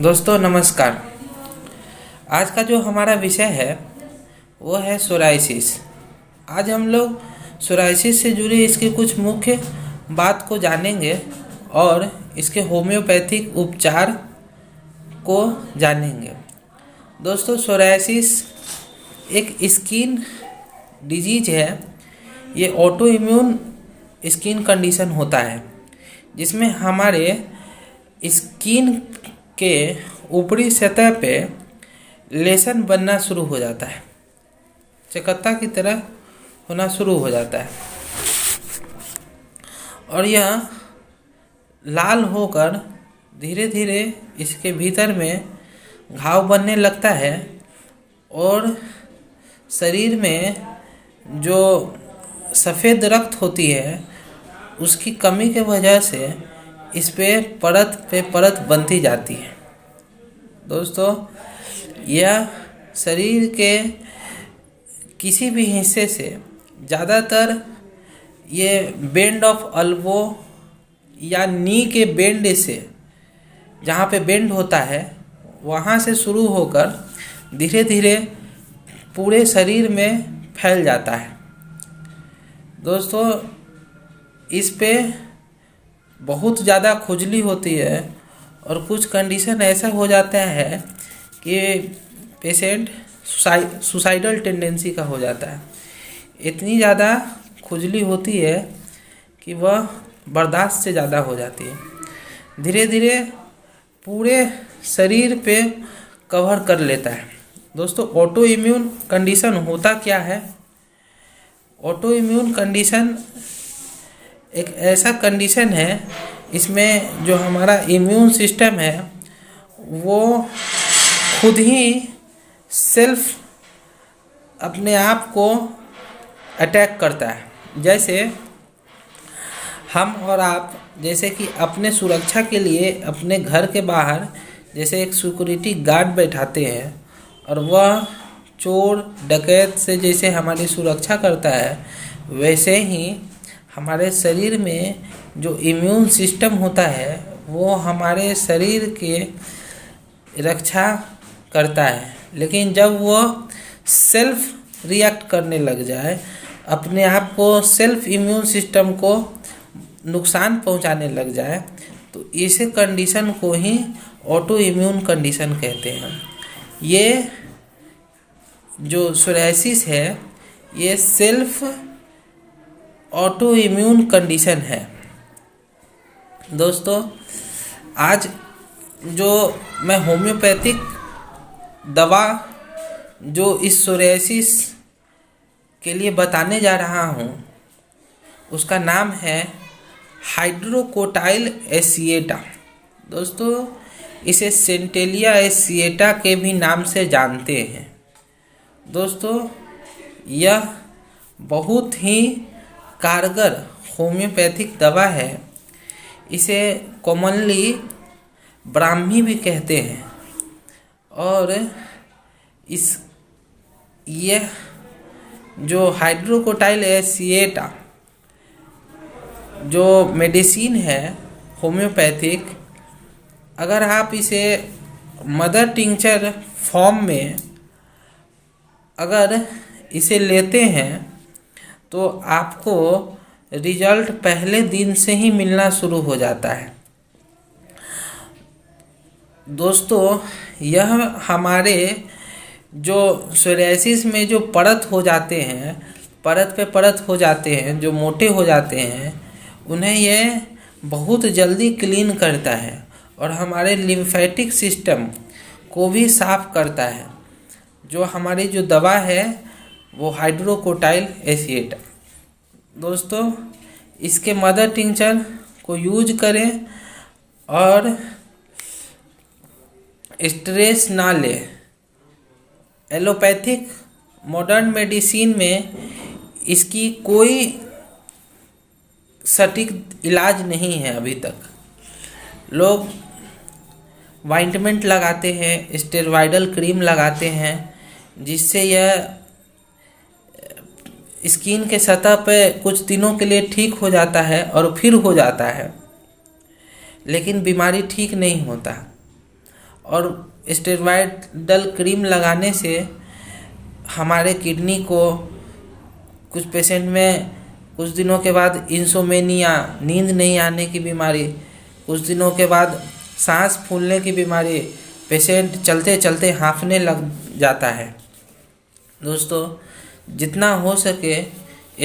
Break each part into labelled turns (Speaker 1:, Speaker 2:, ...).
Speaker 1: दोस्तों नमस्कार। आज का जो हमारा विषय है वो है सोराइसिस। आज हम लोग सोराइसिस से जुड़ी इसकी कुछ मुख्य बात को जानेंगे और इसके होम्योपैथिक उपचार को जानेंगे। दोस्तों सोराइसिस एक स्किन डिजीज है। ये ऑटो इम्यून स्किन कंडीशन होता है जिसमें हमारे स्किन के ऊपरी सतह पे लेशन बनना शुरू हो जाता है, चकत्ता की तरह होना शुरू हो जाता है और यह लाल होकर धीरे धीरे इसके भीतर में घाव बनने लगता है और शरीर में जो सफ़ेद रक्त होती है उसकी कमी के वजह से इस पे परत बनती जाती है। दोस्तों यह शरीर के किसी भी हिस्से से ज़्यादातर ये बेंड ऑफ अल्बो या नी के बेंड से, जहाँ पे बेंड होता है वहाँ से शुरू होकर धीरे धीरे पूरे शरीर में फैल जाता है। दोस्तों इस पे बहुत ज़्यादा खुजली होती है और कुछ कंडीशन ऐसा हो जाता है कि पेशेंट सुसाइडल टेंडेंसी का हो जाता है। इतनी ज़्यादा खुजली होती है कि वह बर्दाश्त से ज़्यादा हो जाती है। धीरे धीरे पूरे शरीर पे कवर कर लेता है। दोस्तों ऑटो इम्यून कंडीशन होता क्या है? ऑटो इम्यून कंडीशन एक ऐसा कंडीशन है, इसमें जो हमारा इम्यून सिस्टम है वो खुद ही सेल्फ अपने आप को अटैक करता है। जैसे हम और आप जैसे कि अपने सुरक्षा के लिए अपने घर के बाहर जैसे एक सिक्योरिटी गार्ड बैठाते हैं और वह चोर डकैत से जैसे हमारी सुरक्षा करता है, वैसे ही हमारे शरीर में जो इम्यून सिस्टम होता है वो हमारे शरीर के रक्षा करता है। लेकिन जब वो सेल्फ रिएक्ट करने लग जाए, अपने आप को सेल्फ इम्यून सिस्टम को नुकसान पहुंचाने लग जाए, तो इस कंडीशन को ही ऑटो इम्यून कंडीशन कहते हैं। ये जो सोराइसिस है ये सेल्फ ऑटो इम्यून कंडीशन है। दोस्तों आज जो मैं होम्योपैथिक दवा जो इस सोराइसिस के लिए बताने जा रहा हूँ उसका नाम है हाइड्रोकोटाइल एसिएटा। दोस्तों इसे सेंटेलिया एसिएटा के भी नाम से जानते हैं। दोस्तों यह बहुत ही कारगर होम्योपैथिक दवा है। इसे कॉमनली ब्राह्मी भी कहते हैं और यह जो हाइड्रोकोटाइल एसिएटा जो मेडिसिन है होम्योपैथिक, अगर आप इसे मदर टिंचर फॉर्म में अगर इसे लेते हैं तो आपको रिजल्ट पहले दिन से ही मिलना शुरू हो जाता है। दोस्तों यह हमारे जो सोराइसिस में जो परत हो जाते हैं, परत पे परत हो जाते हैं, जो मोटे हो जाते हैं, उन्हें यह बहुत जल्दी क्लीन करता है और हमारे लिम्फेटिक सिस्टम को भी साफ करता है। जो हमारी जो दवा है वो हाइड्रोकोटाइल एसिएटा। दोस्तों इसके मदर टिंचर को यूज करें और स्ट्रेस ना ले। एलोपैथिक मॉडर्न मेडिसिन में इसकी कोई सटीक इलाज नहीं है। अभी तक लोग वाइंटमेंट लगाते हैं, स्टेरॉयडल क्रीम लगाते हैं, जिससे यह स्किन के सतह पे कुछ दिनों के लिए ठीक हो जाता है और फिर हो जाता है, लेकिन बीमारी ठीक नहीं होता। और स्टेरॉयडल क्रीम लगाने से हमारे किडनी को कुछ पेशेंट में कुछ दिनों के बाद इंसोमेनिया, नींद नहीं आने की बीमारी, कुछ दिनों के बाद सांस फूलने की बीमारी, पेशेंट चलते चलते हांफने लग जाता है। दोस्तों, जितना हो सके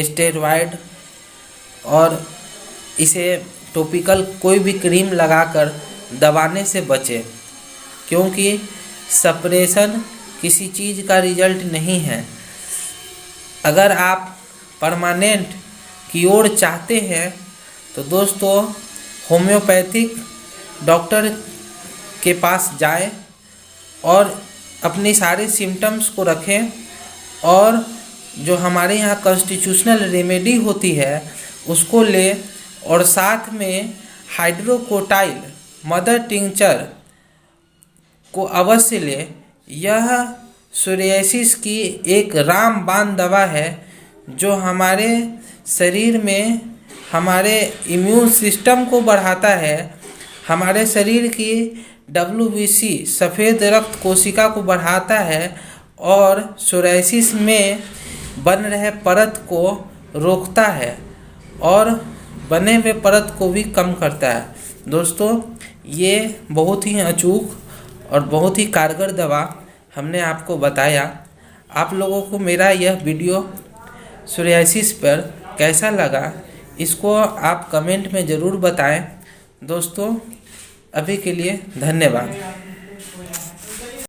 Speaker 1: स्टेरॉयड और इसे टॉपिकल कोई भी क्रीम लगाकर दबाने से बचें, क्योंकि सप्रेशन किसी चीज़ का रिजल्ट नहीं है। अगर आप परमानेंट क्योर चाहते हैं तो दोस्तों होम्योपैथिक डॉक्टर के पास जाएं और अपनी सारे सिम्टम्स को रखें, और जो हमारे यहाँ कॉन्स्टिट्यूशनल रेमेडी होती है उसको ले, और साथ में हाइड्रोकोटाइल मदर टिंचर को अवश्य ले। यह सोरियासिस की एक रामबाण दवा है जो हमारे शरीर में हमारे इम्यून सिस्टम को बढ़ाता है, हमारे शरीर की WBC सफ़ेद रक्त कोशिका को बढ़ाता है और सोरियासिस में बन रहे परत को रोकता है और बने हुए परत को भी कम करता है। दोस्तों, ये बहुत ही अचूक और बहुत ही कारगर दवा हमने आपको बताया। आप लोगों को मेरा यह वीडियो सोरियासिस पर कैसा लगा, इसको आप कमेंट में ज़रूर बताएं। दोस्तों, अभी के लिए धन्यवाद।